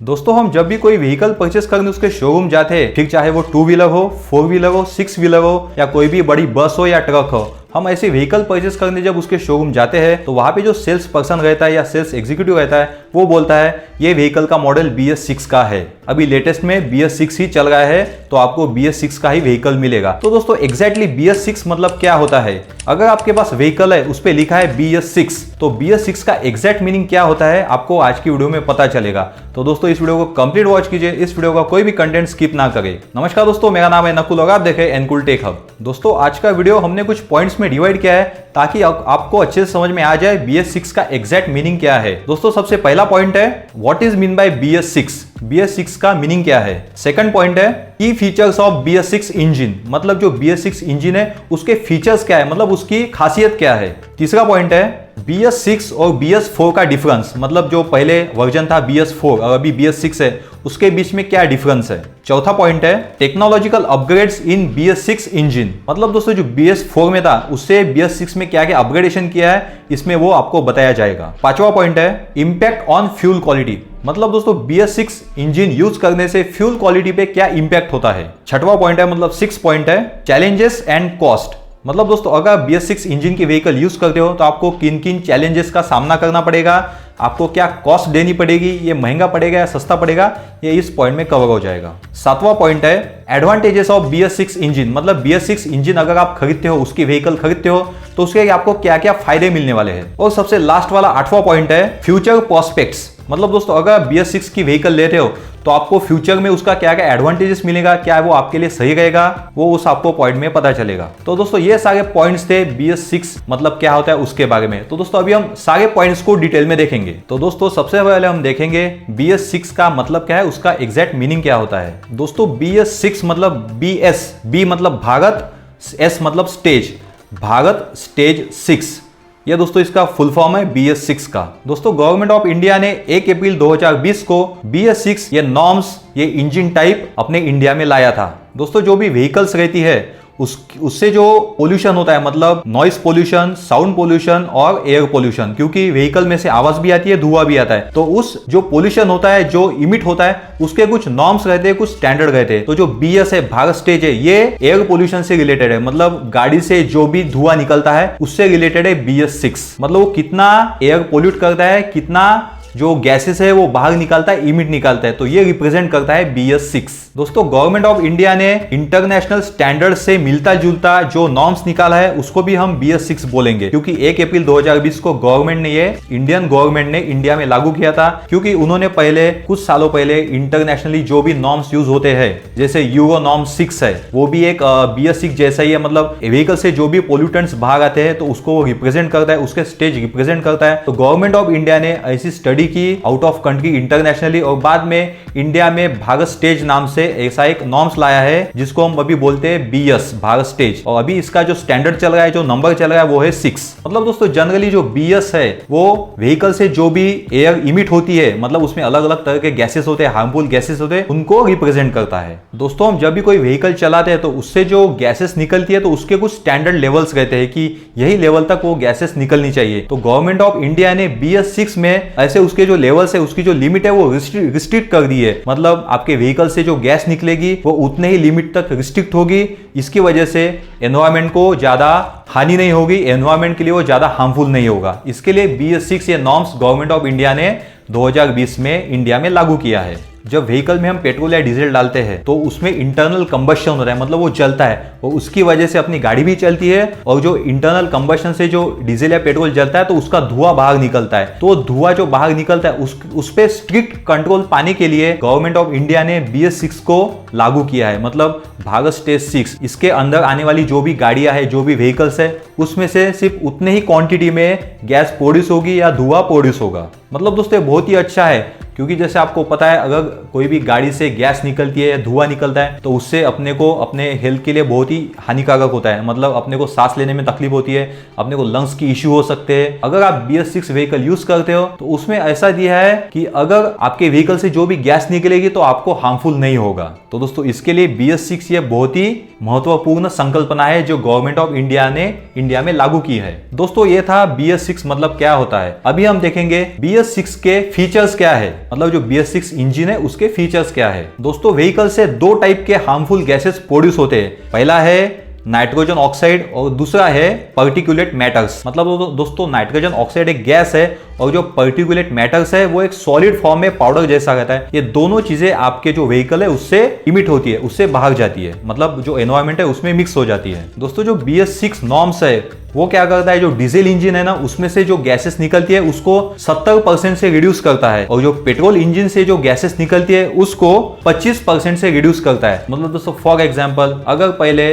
दोस्तों हम जब भी कोई व्हीकल परचेस करने उसके शोरूम जाते हैं, ठीक चाहे वो 2 व्हीलर हो, 4 व्हीलर हो, 6 व्हीलर हो या कोई भी बड़ी बस हो या ट्रक हो, हम ऐसे व्हीकल परचेस करने जब उसके शोरूम जाते हैं तो वहां पे जो सेल्स पर्सन रहता है या सेल्स एग्जीक्यूटिव रहता है वो बोलता है ये व्हीकल का मॉडल BS6 का है, अभी लेटेस्ट में BS6 ही चल रहा है तो आपको BS6 का ही व्हीकल मिलेगा। तो दोस्तों एग्जैक्टली BS6 मतलब क्या होता है? अगर आपके पास व्हीकल है उस पे लिखा है BS6 तो BS6 का एग्जैक्ट मीनिंग क्या होता है आपको आज की वीडियो में पता चलेगा। तो दोस्तों इस वीडियो को कंप्लीट वॉच कीजिए, इस वीडियो का कोई भी कंटेंट स्किप ना करें। नमस्कार दोस्तों, मेरा नाम है नकुल और आप देखें एनकुल टेक हब। दोस्तों आज का वीडियो हमने कुछ पॉइंट्स में डिवाइड किया है ताकि आपको अच्छे से समझ में आ जाए BS6 का एग्जैक्ट मीनिंग क्या है। दोस्तों सबसे पहला पॉइंट है what is mean by BS6, BS6 का मीनिंग क्या है। सेकंड पॉइंट है की फीचर्स ऑफ BS6 इंजन, मतलब जो BS6 इंजन है उसके फीचर्स क्या है, मतलब उसकी खासियत क्या है। तीसरा पॉइंट है BS6 और BS4 का डिफरेंस, मतलब जो पहले वर्जन था BS4 और अभी BS6 है उसके बीच में क्या डिफरेंस है। चौथा पॉइंट है टेक्नोलॉजिकल अपग्रेड्स इन BS6 इंजन, मतलब दोस्तों जो BS4 में था उससे BS6 में क्या क्या अपग्रेडेशन किया है इसमें वो आपको बताया जाएगा। पांचवा पॉइंट है इंपैक्ट ऑन फ्यूल क्वालिटी, मतलब दोस्तों BS6 इंजन यूज करने से फ्यूल क्वालिटी पे क्या इंपैक्ट होता है। छठवा पॉइंट है मतलब 6 पॉइंट है चैलेंजेस एंड कॉस्ट, मतलब दोस्तों अगर BS6 इंजन की व्हीकल यूज करते हो तो आपको किन किन चैलेंजेस का सामना करना पड़ेगा, आपको क्या कॉस्ट देनी पड़ेगी, ये महंगा पड़ेगा या सस्ता पड़ेगा, ये इस पॉइंट में कवर हो जाएगा। सातवां पॉइंट है एडवांटेजेस ऑफ BS6 इंजन, मतलब BS6 इंजन अगर आप खरीदते हो, उसकी व्हीकल खरीदते हो तो उसके आपको क्या क्या फायदे मिलने वाले हैं। और सबसे लास्ट वाला आठवां पॉइंट है फ्यूचर प्रोस्पेक्ट्स, मतलब दोस्तों अगर BS6 की व्हीकल लेते हो तो आपको फ्यूचर में उसका क्या क्या एडवांटेजेस मिलेगा, क्या वो आपके लिए सही रहेगा, वो उस आपको पॉइंट में पता चलेगा। तो दोस्तों ये सारे पॉइंट्स थे BS6 मतलब क्या होता है उसके बारे में। तो दोस्तों अभी हम सारे पॉइंट्स को डिटेल में देखेंगे। तो दोस्तों सबसे पहले हम देखेंगे BS6 का मतलब क्या है, उसका एग्जैक्ट मीनिंग क्या होता है। दोस्तों BS6 मतलब B मतलब भारत, S मतलब स्टेज, भारत स्टेज 6, ये दोस्तों इसका फुल फॉर्म है BS6 का। दोस्तों गवर्नमेंट ऑफ इंडिया ने 1 अप्रैल 2020 को BS6 ये नॉर्म्स, ये इंजन टाइप अपने इंडिया में लाया था। दोस्तों जो भी व्हीकल्स रहती है उससे जो पोल्यूशन होता है, मतलब नॉइस पोल्यूशन, साउंड पोल्यूशन और एयर पोल्यूशन, क्योंकि व्हीकल में से आवाज भी आती है, धुआं भी आता है, तो उस जो पोल्यूशन होता है, जो इमिट होता है, उसके कुछ नॉर्म्स रहते हैं, कुछ स्टैंडर्ड रहते हैं। तो जो BS है, भारत स्टेज है, ये एयर पोल्यूशन से रिलेटेड है, मतलब गाड़ी से जो भी धुआं निकलता है उससे रिलेटेड है BS6, मतलब वो कितना एयर पोल्यूट करता है, कितना जो गैसेस है वो बाहर निकालता है, इमिट निकालता है, तो ये रिप्रेजेंट करता है BS6। दोस्तों गवर्नमेंट ऑफ इंडिया ने इंटरनेशनल स्टैंडर्ड से मिलता जुलता जो नॉर्म्स निकाला है उसको भी हम BS6 बोलेंगे, क्योंकि 1 अप्रैल 2020 को गवर्नमेंट ने, ये इंडियन गवर्नमेंट ने इंडिया में लागू किया था, क्योंकि उन्होंने पहले कुछ सालों पहले इंटरनेशनली जो भी नॉर्म्स यूज होते हैं, जैसे यूरो नॉर्म 6 है, वो भी एक BS6 जैसा ही है, मतलब व्हीकल से जो भी पोल्यूटेंट्स बाहर आते हैं तो उसको रिप्रेजेंट करता है, उसके स्टेज रिप्रेजेंट करता है। तो गवर्नमेंट ऑफ इंडिया ने ऐसी स्टडी की आउट ऑफ कंट्री इंटरनेशनली, और बाद में इंडिया में भारत स्टेज नाम से ऐसा एक नॉर्म्स लाया है जिसको हम अभी बोलते हैं BS, भारत स्टेज, और अभी इसका जो स्टैंडर्ड चल रहा है, जो नंबर चल रहा है वो है 6। मतलब दोस्तों जनरली जो BS है वो व्हीकल से जो भी एयर इमिट होती है, मतलब उसमें अलग अलग तरह के गैसेस होते हैं, हार्मफुल गैसेस होते हैं, उनको रिप्रेजेंट करता है। दोस्तों हम जब भी कोई व्हीकल चलाते हैं तो उससे जो गैसेस निकलती है तो उसके कुछ स्टैंडर्ड लेवल्स रहते हैं कि यही लेवल तक वो गैसेस निकलनी चाहिए। तो गवर्नमेंट ऑफ इंडिया ने BS6 में ऐसे उसके जो लेवल्स है, उसकी जो लिमिट है वो रिस्ट्रिक्ट कर दी है, मतलब आपके व्हीकल से जो गैस निकलेगी वो उतने ही लिमिट तक रिस्ट्रिक्ट होगी। इसकी वजह से एनवायरमेंट को ज्यादा हानि नहीं होगी, एनवायरमेंट के लिए वो ज्यादा हार्मफुल नहीं होगा। इसके लिए BS6 ये नॉर्म्स गवर्नमेंट ऑफ इंडिया ने 2020 में इंडिया में लागू किया है। जब व्हीकल में हम पेट्रोल या डीजल डालते हैं तो उसमें इंटरनल कंबशन होता है, मतलब वो जलता है और उसकी वजह से अपनी गाड़ी भी चलती है, और जो इंटरनल कंबशन से जो डीजल या पेट्रोल जलता है तो उसका धुआं बाहर निकलता है। तो धुआं जो बाहर निकलता है उस पे स्ट्रिक्ट कंट्रोल पाने के लिए गवर्नमेंट ऑफ इंडिया ने BS6 को लागू किया है, मतलब भारत स्टेज 6। इसके अंदर आने वाली जो भी गाड़ियां है, जो भी व्हीकल्स है, उसमें से सिर्फ उतने ही क्वांटिटी में गैस प्रोड्यूस होगी या धुआं प्रोड्यूस होगा। मतलब दोस्तों बहुत ही अच्छा है, क्योंकि जैसे आपको पता है अगर कोई भी गाड़ी से गैस निकलती है, धुआं निकलता है, तो उससे अपने को अपने हेल्थ के लिए बहुत ही हानिकारक होता है, मतलब अपने को सांस लेने में तकलीफ होती है, अपने को लंग्स की इश्यू हो सकते हैं। अगर आप BS6 व्हीकल यूज करते हो तो उसमें ऐसा दिया है कि अगर आपके व्हीकल से जो भी गैस निकलेगी तो आपको हार्मफुल नहीं होगा। तो दोस्तों इसके लिए BS6 ये बहुत ही महत्वपूर्ण संकल्पना है जो गवर्नमेंट ऑफ इंडिया ने इंडिया में लागू की है। दोस्तों ये था BS6 मतलब क्या होता है। अभी हम देखेंगे BS6 के फीचर्स क्या है। मतलब जो BS6 इंजन है उसके फीचर्स क्या है। दोस्तों व्हीकल से दो टाइप के हार्मफुल गैसेस प्रोड्यूस होते हैं, पहला है नाइट्रोजन ऑक्साइड और दूसरा है पार्टिकुलेट मैटर्स। मतलब दोस्तों नाइट्रोजन ऑक्साइड एक गैस है और जो पार्टिकुलेट मैटर्स है वो एक सॉलिड फॉर्म में पाउडर जैसा रहता है। ये दोनों चीजें आपके जो व्हीकल है उससे इमिट होती है, उससे बाहर जाती है, मतलब जो एनवायरमेंट है उसमें मिक्स हो जाती है। दोस्तों जो BS6 नॉर्म्स है वो क्या करता है, जो डीजल इंजन है ना उसमें से जो गैसेस निकलती है उसको 70% से रिड्यूस करता है और जो पेट्रोल इंजन से जो गैसेस निकलती है उसको 25% से रिड्यूस करता है। मतलब दोस्तों फॉर एग्जांपल अगर पहले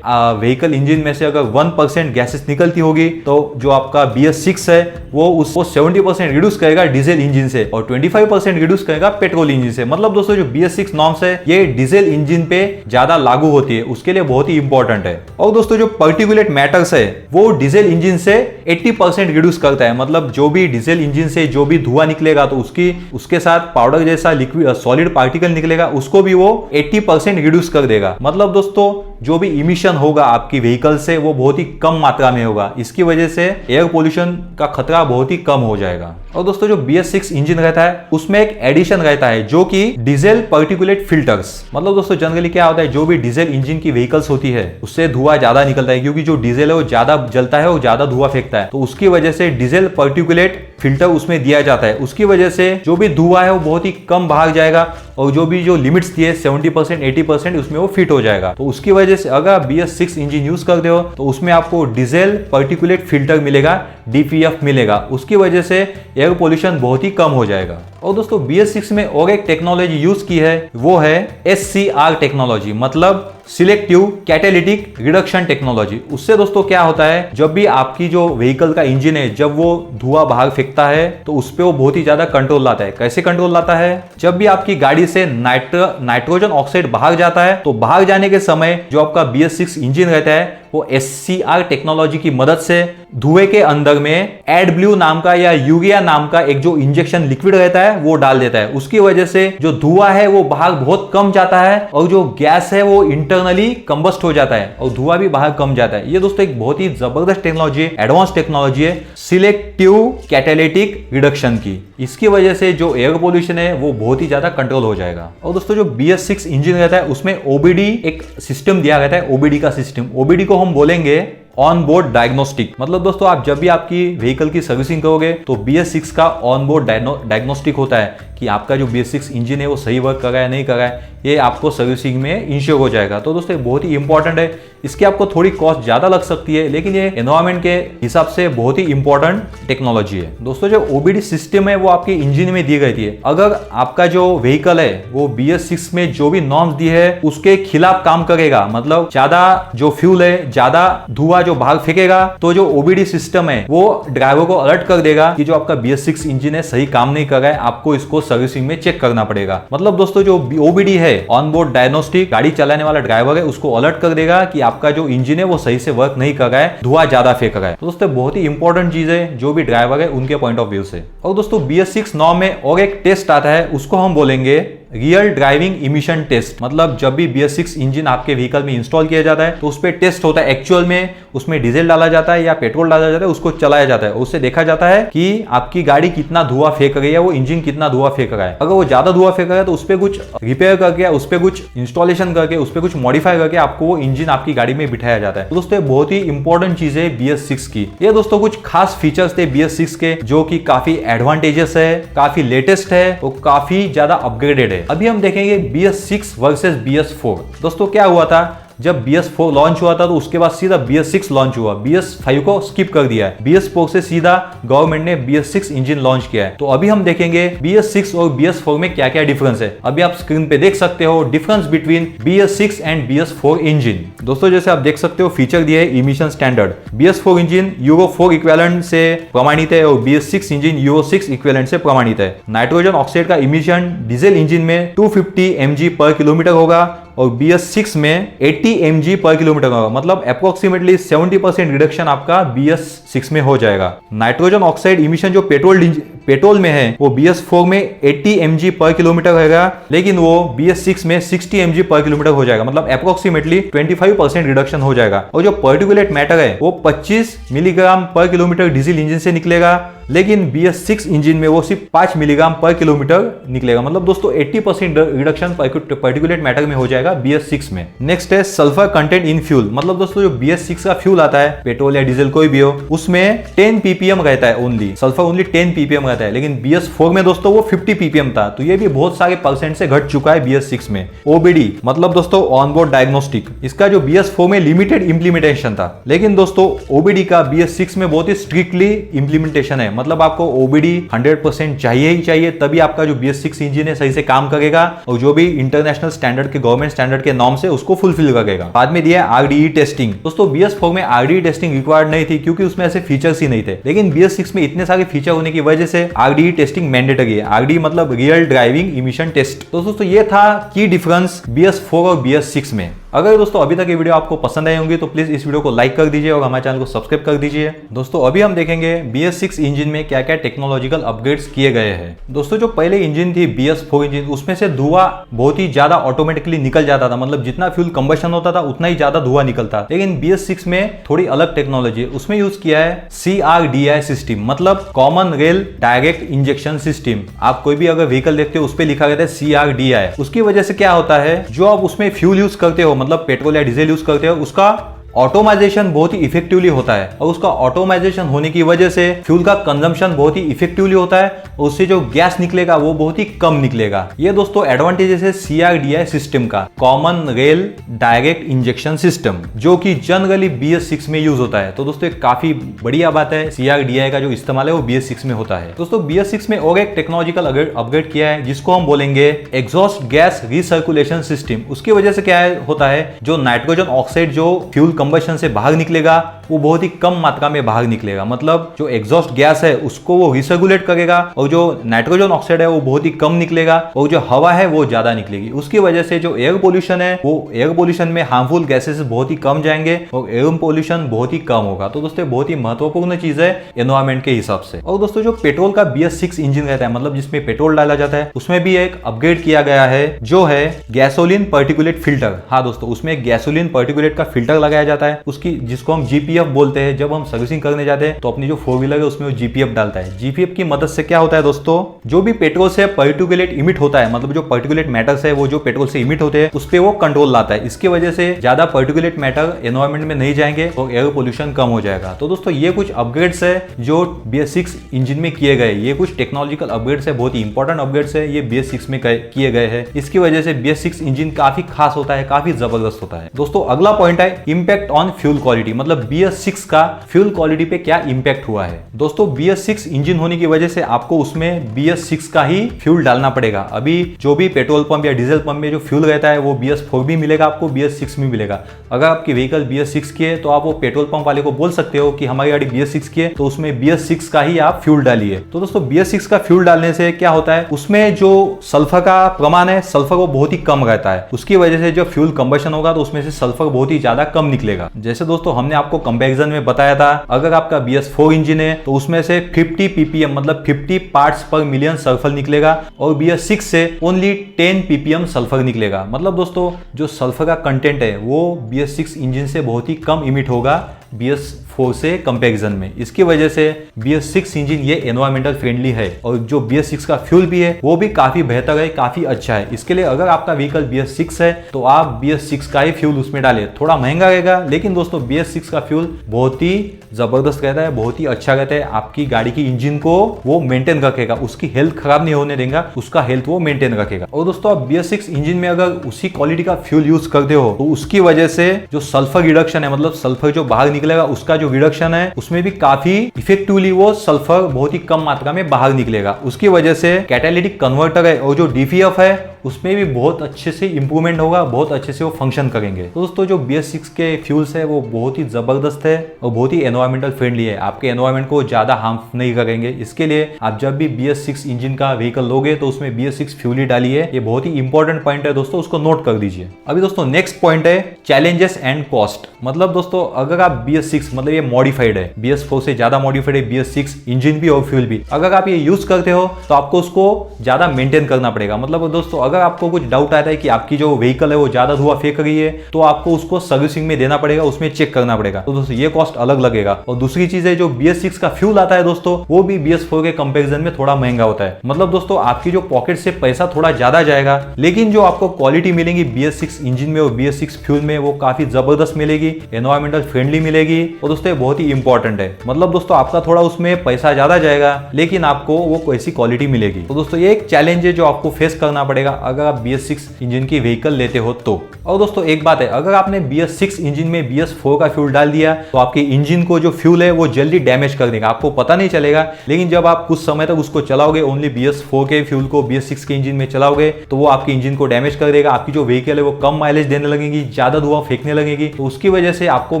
व्हीकल इंजन में से अगर 1% गैसेस निकलती होगी तो जो आपका BS6 है वो उसको 70% रिड्यूस करेगा डीजल इंजन से और 25% रिड्यूस करेगा पेट्रोल इंजन से। मतलब दोस्तों जो BS6 नॉर्म्स है ये डीजल इंजन पे ज्यादा लागू होती है, उसके लिए बहुत ही इंपॉर्टेंट है। और दोस्तों जो पार्टिकुलेट मैटर्स है वो डीजल इंजन से 80% रिड्यूस करता है। मतलब जो भी डीजल इंजन से जो भी धुआं निकलेगा तो उसके साथ पाउडर जैसा लिक्विड सॉलिड पार्टिकल निकलेगा उसको भी वो 80% रिड्यूस कर देगा। मतलब दोस्तों जो भी इमिशन होगा आपकी व्हीकल से वो बहुत ही कम मात्रा में होगा, इसकी वजह से एयर पोल्यूशन का खतरा बहुत ही कम हो जाएगा। और दोस्तों जो BS6 इंजन रहता है उसमें एक एडिशन रहता है जो कि डीजल पार्टिकुलेट फिल्टर्स। मतलब दोस्तों जनरली क्या होता है, जो भी डीजल इंजन की व्हीकल्स होती है उससे धुआं ज्यादा निकलता है क्योंकि जो डीजल है वो ज्यादा जलता है और ज्यादा धुआं फेंकता है, तो उसकी वजह से डीजल पार्टिकुलेट फिल्टर उसमें दिया जाता है। उसकी वजह से जो भी धुआं है वो बहुत ही कम बाहर जाएगा और जो भी जो लिमिट्स दिए 70% 80% उसमें वो फिट हो जाएगा। तो उसकी वजह से अगर BS6 इंजन यूज करते हो तो उसमें आपको डीजल पार्टिकुलेट फिल्टर मिलेगा, DPF मिलेगा, उसकी वजह से एयर पोल्यूशन बहुत ही कम हो जाएगा। और दोस्तों BS6 में और एक टेक्नोलॉजी यूज की है वो है SCR टेक्नोलॉजी, मतलब सिलेक्टिव कैटेलिटिक रिडक्शन टेक्नोलॉजी। उससे दोस्तों क्या होता है, जब भी आपकी जो व्हीकल का इंजन है जब वो धुआं बाहर फेंकता है तो उस पर वो बहुत ही ज्यादा कंट्रोल लाता है। कैसे कंट्रोल लाता है, जब भी आपकी गाड़ी से नाइट्रोजन ऑक्साइड बाहर जाता है तो बाहर जाने के समय जो आपका BS6 इंजन रहता है वो SCR टेक्नोलॉजी की मदद से धुएं के अंदर में एडब्ल्यू नाम का या यूरिया नाम का एक जो इंजेक्शन लिक्विड रहता है वो डाल देता है। उसकी वजह से जो धुआं है वो बाहर बहुत कम जाता है और जो गैस है वो इंटरनली कंबस्ट हो जाता है और धुआं भी बाहर कम जाता है। ये दोस्तों एक बहुत ही जबरदस्त टेक्नोलॉजी है, एडवांस टेक्नोलॉजी है सिलेक्टिव कैटेलिटिक रिडक्शन की। इसकी वजह से जो एयर पोल्यूशन है वो बहुत ही ज्यादा कंट्रोल हो जाएगा। और दोस्तों जो BS6 इंजन रहता है उसमें OBD एक सिस्टम दिया रहता है, OBD का सिस्टम। OBD को हम बोलेंगे ऑन बोर्ड डायग्नोस्टिक। मतलब दोस्तों आप जब भी आपकी व्हीकल की सर्विसिंग करोगे तो BS6 का ऑन बोर्ड डायग्नोस्टिक होता है कि आपका जो BS6 इंजन है वो सही वर्क कर रहा है नहीं कर रहा है, ये आपको सर्विसिंग में इंश्योर हो जाएगा। तो दोस्तों बहुत ही इंपॉर्टेंट है, इसकी आपको थोड़ी कॉस्ट ज्यादा लग सकती है लेकिन ये एनवायरमेंट के हिसाब से बहुत ही इंपॉर्टेंट टेक्नोलॉजी है। दोस्तों जो OBD सिस्टम है वो आपके इंजन में दी गई थी। अगर आपका जो व्हीकल है वो BS6 में जो भी नॉर्म्स दी है उसके खिलाफ काम करेगा, मतलब ज्यादा जो फ्यूल है ज्यादा धुआं जो बाहर फेंकेगा तो जो OBD सिस्टम है वो ड्राइवर को अलर्ट कर देगा कि जो आपका BS6 इंजन है सही काम नहीं कर रहा है, आपको इसको सर्विसिंग में चेक करना पड़ेगा। मतलब दोस्तों जो OBD है ऑन बोर्ड डायग्नोस्टिक, गाड़ी चलाने वाला ड्राइवर है उसको अलर्ट कर देगा कि आपका जो इंजन है वो सही से वर्क नहीं कर रहा है, धुआं ज्यादा फेंक रहा है। तो दोस्तों बहुत ही इंपॉर्टेंट चीज है जो भी ड्राइवर है उनके पॉइंट ऑफ व्यू से। और दोस्तों BS6 नॉर्म में और एक टेस्ट आता है उसको हम बोलेंगे रियल ड्राइविंग इमिशन टेस्ट। मतलब जब भी BS6 इंजन आपके व्हीकल में इंस्टॉल किया जाता है तो उस पर टेस्ट होता है, एक्चुअल में उसमें डीजल डाला जाता है या पेट्रोल डाला जाता है, उसको चलाया जाता है, उससे देखा जाता है कि आपकी गाड़ी कितना धुआं फेंक रही है, वो इंजन कितना धुआं फेंक रहा है। अगर वो ज्यादा धुआं फेंक रहा है तो उस पर कुछ रिपेयर करके, उस पर कुछ इंस्टॉलेशन करके, उस पर कुछ मॉडिफाई करके आपको वो इंजन आपकी गाड़ी में बिठाया जाता है। तो दोस्तों बहुत ही इंपॉर्टेंट चीज है BS6 की। ये दोस्तों कुछ खास फीचर्स थे BS6 के जो कि काफी एडवांटेजेस है, काफी लेटेस्ट है और काफी ज्यादा अपग्रेडेड है। अभी हम देखेंगे BS6 वर्सेस BS4। दोस्तों क्या हुआ था, जब BS4 लॉन्च हुआ था तो उसके बाद सीधा BS6 लॉन्च हुआ, BS5 को स्किप कर दिया है, BS4 से सीधा गवर्नमेंट ने BS6 इंजन लॉन्च किया है। तो अभी हम देखेंगे BS6 और BS4 में क्या क्या डिफरेंस है। अभी आप स्क्रीन पे देख सकते हो difference between BS6 and BS4 engine. दोस्तों जैसे आप देख सकते हो फीचर दिए है emission standard. BS4 engine euro 4 equivalent से प्रमाणित है और BS6 इंजन यूरो 6 इक्विवेलेंट से प्रमाणित है। नाइट्रोजन ऑक्साइड का इमिशन डीजल इंजन में 250 mg पर किलोमीटर होगा और BS6 में 80 mg पर किलोमीटर होगा, मतलब अप्रोक्सीमेटली 70% रिडक्शन आपका BS6 में हो जाएगा। नाइट्रोजन ऑक्साइड इमिशन जो पेट्रोल में है वो BS4 में 80 mg पर किलोमीटर रहेगा, लेकिन वो BS6 में 60 mg पर किलोमीटर हो जाएगा, मतलब अप्रोक्सीमेटली 25% रिडक्शन हो जाएगा। और जो पार्टिकुलेट मैटर है वो 25 मिलीग्राम पर किलोमीटर डीजल इंजन से निकलेगा लेकिन BS6 इंजन में वो सिर्फ 5 मिलीग्राम पर किलोमीटर निकलेगा। मतलब दोस्तों 80% रिडक्शन पार्टिकुलेट मैटर में हो जाएगा BS6 में। नेक्स्ट है सल्फर कंटेंट इन फ्यूल। मतलब दोस्तों जो BS6 का फ्यूल आता है, पेट्रोल या डीजल कोई भी हो, उसमें 10 ppm रहता है ओनली, सल्फर ओनली 10 ppm रहता है। लेकिन BS4 में दोस्तों वो 50 ppm था, तो ये भी बहुत सारे परसेंट से घट चुका है BS6 में। OBD मतलब दोस्तों ऑनबोर्ड डायग्नोस्टिक, इसका जो BS4 में लिमिटेड इंप्लीमेंटेशन था, लेकिन दोस्तों OBD का BS6 में बहुत ही स्ट्रिक्टली इंप्लीमेंटेशन है। मतलब आपको OBD 100% चाहिए ही चाहिए, तभी आपका जो BS6 इंजन है सही से काम करेगा और जो भी इंटरनेशनल स्टैंडर्ड के, गवर्नमेंट स्टैंडर्ड के नॉर्म से उसको फुलफिल करेगा। बाद में दिया है RDE टेस्टिंग। दोस्तों BS4 में RDE टेस्टिंग रिक्वायर्ड नहीं थी क्योंकि उसमें ऐसे फीचर्स ही नहीं थे, लेकिन BS6 में इतने सारे फीचर होने की वजह से RDE टेस्टिंग मैंडेटरी है। RDE मतलब रियल ड्राइविंग इमिशन टेस्ट। तो दोस्तों ये था की डिफरेंस BS4 और BS6 में। अगर दोस्तों अभी तक ये वीडियो आपको पसंद आई होंगी तो प्लीज इस वीडियो को लाइक कर दीजिए और हमारे चैनल को सब्सक्राइब कर दीजिए। दोस्तों अभी हम देखेंगे BS6 इंजन में क्या क्या टेक्नोलॉजिकल अपग्रेड्स किए गए हैं। दोस्तों जो पहले इंजन थी BS4 इंजन, उसमें से धुआं बहुत ही ज्यादा ऑटोमेटिकली निकल जाता था। मतलब जितना फ्यूल कंबशन होता था उतना ही ज्यादा धुआं निकलता। लेकिन BS6 में थोड़ी अलग टेक्नोलॉजी है, उसमें यूज किया है CRDI सिस्टम, मतलब common rail direct injection system. आप कोई भी अगर व्हीकल देखते हो उस पर लिखा गया है CRDI। उसकी वजह से क्या होता है, जो आप उसमें फ्यूल यूज करते हो, मतलब पेट्रोल या डीजल यूज करते हो, उसका ऑटोमाइजेशन बहुत ही इफेक्टिवली होता है। और उसका ऑटोमाइजेशन होने की वजह से फ्यूल का कंजम्पशन बहुत ही इफेक्टिवली होता है और उससे जो गैस निकलेगा वो बहुत ही कम निकलेगा। ये दोस्तों एडवांटेजेस है CRDI सिस्टम का, common rail direct injection system, जो कि जनरली BS6 में यूज होता है। तो दोस्तों एक काफी बढ़िया बात है, CRDI का जो इस्तेमाल है वो BS6 में होता है। दोस्तों BS6 में और एक टेक्नोलॉजिकल अपग्रेड किया है जिसको हम बोलेंगे एग्जॉस्ट गैस रिसर्कुलेशन सिस्टम। उसकी वजह से क्या होता है, जो नाइट्रोजन ऑक्साइड जो फ्यूल कंबशन से बाहर निकलेगा वो बहुत ही कम मात्रा में बाहर निकलेगा। मतलब जो एग्जॉस्ट गैस है उसको वो रिसर्कुलेट करेगा और जो नाइट्रोजन ऑक्साइड है वो बहुत ही कम निकलेगा और जो हवा है वो ज्यादा निकलेगी। उसकी वजह से जो एयर पोल्यूशन है, वो एयर पोल्यूशन में हार्मफुल गैसेस बहुत ही कम जाएंगे और एयर पोल्यूशन बहुत ही कम होगा। तो दोस्तों बहुत ही महत्वपूर्ण चीज है एनवायरमेंट के हिसाब से। और दोस्तों जो पेट्रोल का BS6 इंजन रहता है, मतलब जिसमें पेट्रोल डाला जाता है, उसमें भी एक अपग्रेड किया गया है जो है गैसोलीन पर्टिकुलेट फिल्टर। हाँ दोस्तों, उसमें गैसोलीन पर्टिकुलेट का फिल्टर लगाया जाता है, उसकी जिसको हम GPF बोलते हैं। जब हम सर्विसिंग करने जाते हैं तो अपनी जो 4 व्हीलर है उसमें वो GPF डालता है। GPF की मदद से क्या होता है दोस्तों, जो भी पेट्रोल से पर्टिकुलेट इमिट होता है, मतलब जो पर्टिकुलेट मैटर्स है वो जो पेट्रोल से इमिट होते हैं उस पे वो कंट्रोल लाता है। इसकी वजह से ज्यादा पर्टिकुलेट मैटर एनवायरमेंट में नहीं जाएंगे और एयर पोल्यूशन कम हो जाएगा। तो दोस्तों ये कुछ अपग्रेड्स है जो BS6 इंजन में किए गए। ये कुछ टेक्नोलॉजिकल अपग्रेड्स है, बहुत ही इंपॉर्टेंट अपग्रेड्स है, ये BS6 में किए गए हैं। इसकी वजह से BS6 इंजन काफी खास होता है, काफी जबरदस्त होता है। दोस्तों अगला पॉइंट है इंपैक्ट ऑन फ्यूल क्वालिटी, मतलब BS6 का फ्यूल क्वालिटी पे क्या इंपैक्ट हुआ है। दोस्तों BS6 इंजन होने की वजह से आपको उसमें BS6 का ही फ्यूल डालना पड़ेगा। अभी जो भी पेट्रोल पंप या डीजल पंप में जो फ्यूल रहता है वो BS4 भी मिलेगा आपको, BS6 भी मिलेगा। अगर आपकी व्हीकल BS6 की है तो आप वो पेट्रोल पंप वाले को बोल सकते हो कि हमारी गाड़ी BS6 की है तो उसमें BS6 का ही आप फ्यूल डालिए। तो दोस्तों BS6 का फ्यूल डालने से क्या होता है, उसमें जो सल्फर का प्रमाण है, सल्फर वो बहुत ही कम रहता है। उसकी वजह से जब फ्यूल कंबशन होगा तो उसमें से सल्फर बहुत ही ज्यादा कम निकलेगा। जैसे दोस्तों हमने आपको कंपैरिजन में बताया था, अगर आपका BS4 इंजन है तो उसमें से 50 ppm मतलब 50 पार्ट्स पर मिलियन सल्फर निकलेगा और BS6 से ओनली 10 ppm सल्फर निकलेगा। मतलब दोस्तों जो सल्फर का कंटेंट है वो BS6 इंजन से बहुत ही कम इमिट होगा BS4 से कंपैरिजन में। इसकी वजह से BS6 इंजन ये एनवायरमेंटल फ्रेंडली है और जो BS6 का फ्यूल भी है वो भी काफी बेहतर है, काफी अच्छा है। इसके लिए अगर आपका व्हीकल BS6 है तो आप BS6 का ही फ्यूल उसमें डालें। थोड़ा महंगा रहेगा लेकिन दोस्तों BS6 का फ्यूल बहुत ही जबरदस्त रहता है, बहुत ही अच्छा रहता है। आपकी गाड़ी की इंजन को वो मेंटेन रखेगा, उसकी हेल्थ खराब नहीं होने देगा, उसका हेल्थ वो मेंटेन रखेगा। और दोस्तों आप BS6 इंजन में अगर उसी क्वालिटी का फ्यूल यूज करते हो तो उसकी वजह से जो सल्फर रिडक्शन है, मतलब सल्फर जो बाहर निकलेगा उसका जो रिडक्शन है उसमें भी काफी इफेक्टिवली वो सल्फर बहुत ही कम मात्रा में बाहर निकलेगा। उसकी वजह से कैटालिटिक कन्वर्टर है और जो DPF है उसमें भी बहुत अच्छे से इंप्रूवमेंट होगा, बहुत अच्छे से वो फंक्शन करेंगे। तो दोस्तों जो BS6 के फ्यूल्स है वो बहुत ही जबरदस्त है और बहुत ही एनवायरमेंटल फ्रेंडली है, आपके एनवायरमेंट को ज्यादा हार्म नहीं करेंगे। इसके लिए आप जब भी BS6 इंजन का व्हीकल लोगे तो उसमें BS6 फ्यूल ही डालिए। ये बहुत ही इंपॉर्टेंट पॉइंट है दोस्तों, उसको नोट कर दीजिए। अभी दोस्तों नेक्स्ट पॉइंट है चैलेंजेस एंड कॉस्ट। मतलब दोस्तों अगर आप BS6 मतलब ये मॉडिफाइड है, BS4 से ज्यादा मॉडिफाइड है BS6 इंजन भी और फ्यूल भी, अगर आप ये यूज करते हो तो आपको उसको ज्यादा मेंटेन करना पड़ेगा। मतलब दोस्तों अगर अगर आपको कुछ डाउट आता है कि आपकी जो व्हीकल है वो ज्यादा धुआं फेंक रही है तो आपको उसको सर्विसिंग में देना पड़ेगा, उसमें चेक करना पड़ेगा। तो दोस्तों ये कॉस्ट अलग लगेगा। और दूसरी चीज है जो BS6 का फ्यूल आता है दोस्तों, वो भी BS4 के कंपैरिजन में थोड़ा महंगा होता है। मतलब दोस्तों आपकी जो पॉकेट से पैसा थोड़ा ज्यादा जाएगा, लेकिन जो आपको क्वालिटी मिलेगी BS6 इंजन में और BS6 फ्यूल में वो काफी जबरदस्त मिलेगी, एनवायरमेंटल फ्रेंडली मिलेगी। और दोस्तों ये बहुत ही इंपॉर्टेंट है। मतलब दोस्तों आपका थोड़ा उसमें पैसा ज्यादा जाएगा, लेकिन आपको वो ऐसी क्वालिटी मिलेगी। तो दोस्तों ये एक चैलेंज है जो आपको फेस करना पड़ेगा अगर आप BS6 इंजन की व्हीकल लेते हो तो। और दोस्तों एक बात है, अगर आपने BS6 इंजन में BS4 का फ्यूल डाल दिया तो आपके इंजन को जो फ्यूल है वो जल्दी डैमेज कर देगा, आपको पता नहीं चलेगा। लेकिन जब आप कुछ समय तक उसको चलाओगे, ओनली BS4 के फ्यूल को BS6 के इंजन में चलाओगे, तो वो आपके इंजन को डैमेज कर देगा। आपकी जो व्हीकल है वो कम माइलेज देने लगेगी, ज्यादा धुआं फेंकने लगेगी, तो उसकी वजह से आपको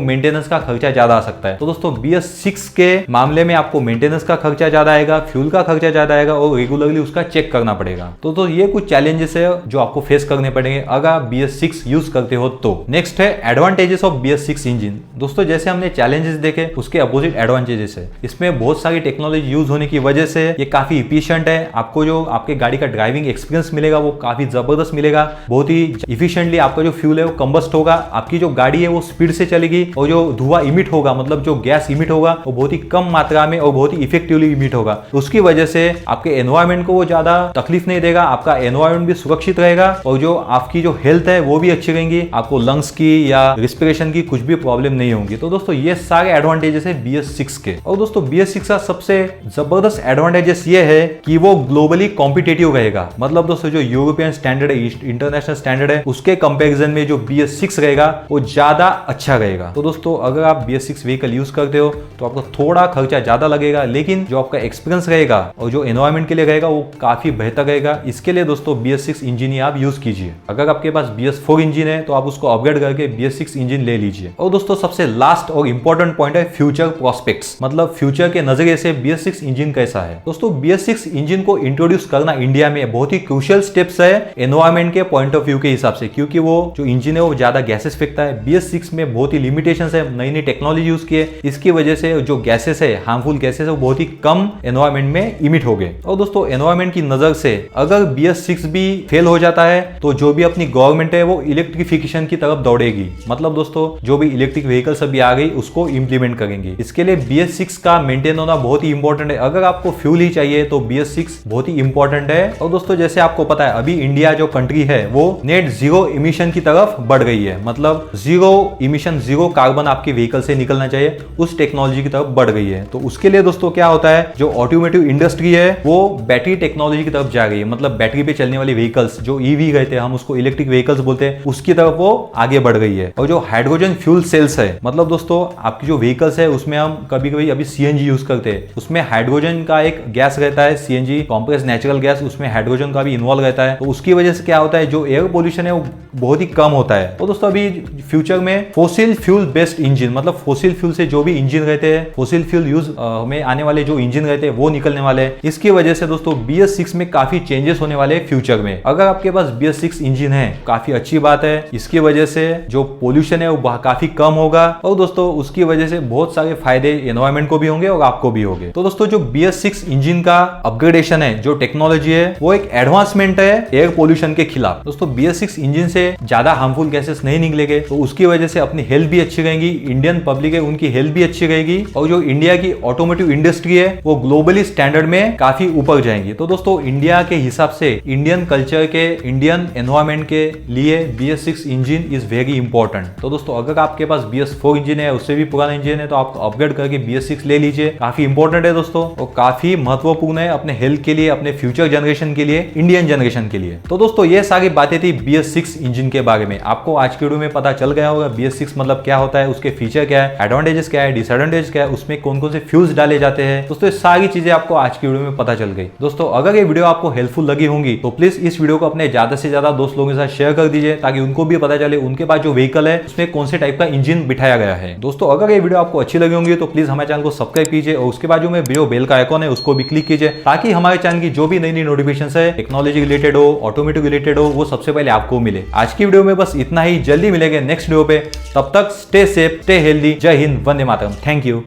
मेंटेनेंस का खर्चा ज्यादा आ सकता है। तो दोस्तों BS6 के मामले में आपको मेंटेनेंस का खर्चा ज्यादा आएगा, फ्यूल का खर्चा ज्यादा आएगा और रेगुलरली उसका चेक करना पड़ेगा। तो ये कुछ चैलेंजेस है जो आपको फेस करने पड़ेंगे अगर आप BS6 यूज करते हो तो। नेक्स्ट है एडवांटेजेस ऑफ BS6 इंजन। दोस्तों जैसे हमने चैलेंजेस देखे, उसके अपोजिट एडवांटेजेस है। इसमें बहुत सारी टेक्नोलॉजी यूज होने की वजह से ये काफी इफिशिएंट है। आपको जो आपके गाड़ी का ड्राइविंग एक्सपीरियंस मिलेगा वो काफी जबरदस्त मिलेगा। बहुत ही इफिशिएंटली आपका जो फ्यूल है वो कंबस्ट होगा, आपकी जो गाड़ी है वो स्पीड से चलेगी और जो धुआं इमिट होगा, मतलब जो गैस इमिट होगा वो बहुत ही कम मात्रा में और बहुत ही इफेक्टिवली इमिट होगा। उसकी वजह से आपके एनवायरमेंट को वो ज्यादा तकलीफ नहीं देगा, आपका एनवायरमेंट भी सुरक्षित रहेगा और जो आपकी जो हेल्थ है वो भी अच्छी रहेंगी। आपको लंग्स की या रिस्पिरेशन की कुछ भी प्रॉब्लम नहीं होगी। तो दोस्तों ये सारे एडवांटेजेस है BS6 के। और दोस्तों BS6 का सबसे जबरदस्त एडवांटेजेस ये है कि वो ग्लोबली कॉम्पिटेटिव रहेगा। मतलब दोस्तों जो यूरोपियन स्टैंडर्ड है, इंटरनेशनल स्टैंडर्ड है, उसके कंपैरिजन में जो BS6 रहेगा वो ज्यादा अच्छा रहेगा। तो दोस्तों अगर आप BS6 व्हीकल यूज करते हो तो आपको थोड़ा खर्चा ज्यादा लगेगा, लेकिन जो आपका एक्सपीरियंस रहेगा और जो एनवायरमेंट के लिए रहेगा वो काफी बेहतर रहेगा। इसके लिए दोस्तों BS6 इंजन ही आप यूज कीजिए। अगर आपके पास BS4 इंजन है तो आप उसको अपग्रेड करके BS6 इंजन ले लीजिए। और दोस्तों सबसे लास्ट और इंपॉर्टेंट पॉइंट है फ्यूचर प्रोस्पेक्ट्स, मतलब फ्यूचर के नजरिए से BS6 इंजन कैसा है। दोस्तों BS6 इंजन को इंट्रोड्यूस करना इंडिया में बहुत ही क्रूशियल स्टेप्स है एनवायरमेंट के पॉइंट ऑफ व्यू के हिसाब से, क्योंकि वो जो इंजन है वो ज्यादा गैसेस फेंकता है। BS6 में बहुत ही लिमिटेशंस है, नई नई टेक्नोलॉजी यूज की है, इसकी वजह से जो गैसेस है, हार्मफुल गैसेस है, वो बहुत ही कम एनवायरमेंट में इमिट हो गए। और दोस्तों एनवायरमेंट की नजर से अगर BS6 भी फेल हो जाता है तो जो भी अपनी गवर्नमेंट है वो इलेक्ट्रिफिकेशन की तरफ दौड़ेगी। मतलब दोस्तों जो भी इलेक्ट्रिक व्हीकल्स अभी आ गई उसको इंप्लीमेंट करेंगे। इसके लिए BS6 का मेंटेन होना बहुत ही इंपॉर्टेंट है। अगर आपको फ्यूल ही चाहिए तो BS6 बहुत ही इंपॉर्टेंट है। और दोस्तों जैसे आपको पता है अभी इंडिया जो कंट्री है वो नेट जीरो इमिशन की तरफ बढ़ गई है, मतलब जीरो इमिशन, जीरो कार्बन आपके व्हीकल से निकलना चाहिए, उस टेक्नोलॉजी की तरफ बढ़ गई है। तो उसके लिए दोस्तों क्या होता है, जो ऑटोमोटिव इंडस्ट्री है वो बैटरी टेक्नोलॉजी की तरफ जा रही है। मतलब बैटरी पे चलने वाली व्हीकल्स जो EV कहते हैं, हम उसको इलेक्ट्रिक व्हीकल्स बोलते हैं, उसकी तरफ वो आगे बढ़ गई है। और जो हाइड्रोजन फ्यूल सेल्स है, मतलब दोस्तों आपकी जो व्हीकल्स है उसमें हम कभी कभी अभी CNG यूज करते हैं, उसमें हाइड्रोजन का एक गैस रहता है, CNG कॉम्प्रेस नेचुरल गैस, उसमें हाइड्रोजन का भी इन्वॉल्व रहता है। तो उसकी वजह से क्या होता है, जो एयर पोल्यूशन है वो बहुत ही कम होता है। तो दोस्तों अभी फ्यूचर में फोसिल फ्यूल बेस्ड इंजन, मतलब फोसिल फ्यूल से जो भी इंजन रहते हैं, फोसिल फ्यूल यूज में आने वाले जो इंजन रहते हैं वो निकलने वाले हैं। इसकी वजह से दोस्तों BS6 में काफी चेंजेस होने वाले हैं फ्यूचर में। अगर आपके पास BS6 इंजन है काफी अच्छी बात है, इसकी वजह से जो पोल्यूशन है वो काफी कम होगा और दोस्तों उसकी वजह से बहुत सारे फायदे एनवायरमेंट को भी होंगे और आपको भी होंगे। तो दोस्तों जो BS6 इंजन का अपग्रेडेशन है, जो टेक्नोलॉजी है, वो एक एडवांसमेंट है एयर पोल्यूशन के खिलाफ। दोस्तों BS6 इंजन से ज्यादा हार्मफुल गैसेस नहीं निकलेंगे, तो उसकी वजह से अपनी हेल्थ भी अच्छी रहेगी, इंडियन पब्लिक है उनकी हेल्थ भी अच्छी रहेगी और जो इंडिया की ऑटोमोटिव इंडस्ट्री है वो ग्लोबली स्टैंडर्ड में काफी ऊपर जाएंगी। तो दोस्तों इंडिया के हिसाब से, इंडियन कल्चर के, इंडियन एनवायरमेंट के लिए BS6 engine is very important. तो दोस्तों अगर आपके पास BS4 इंजन है, उससे भी पुराना इंजन है, तो आप अपग्रेड करके BS6 ले लीजिए। काफी इंपॉर्टेंट है दोस्तों और काफी महत्वपूर्ण है अपने हेल्थ के लिए, अपने फ्यूचर जनरेशन के लिए, इंडियन जनरेशन के लिए। तो दोस्तों ये सारी बातें थी BS6 इंजन के बारे में। आपको आज के वीडियो में पता चल गया होगा BS6 मतलब क्या होता है, उसके फीचर क्या है, एडवांटेजेस क्या है, डिसएडवांटेज क्या है, उसमें कौन कौन से फ्यूल्स डाले जाते हैं। दोस्तों ये सारी चीजें आपको आज की वीडियो में पता चल गई। दोस्तों अगर ये वीडियो आपको हेल्पफुल लगी होंगी तो प्लीज इस वीडियो को अपने ज्यादा से ज्यादा दोस्त लोगों के साथ शेयर कर दीजिए, ताकि उनको भी पता चले उनके पास जो व्हीकल है उसमें कौन से टाइप का इंजन बिठाया गया है। दोस्तों अगर ये वीडियो आपको अच्छी लगी होंगी तो प्लीज हमारे चैनल को सब्सक्राइब कीजिए और उसके बाद जो बेल का आइकॉन है उसको भी क्लिक कीजिए, ताकि हमारे चैनल की जो भी नई नई नोटिफिकेशन है, टेक्नोलॉजी रिलेटेड हो, ऑटोमेटिक रिलेटेड हो, वो सबसे पहले आपको मिले। आज की वीडियो में बस इतना ही, जल्दी मिलेंगे नेक्स्ट वीडियो पे। तब तक स्टे सेफ, स्टे हेल्दी। जय हिंद, वंदे मातरम। Thank you.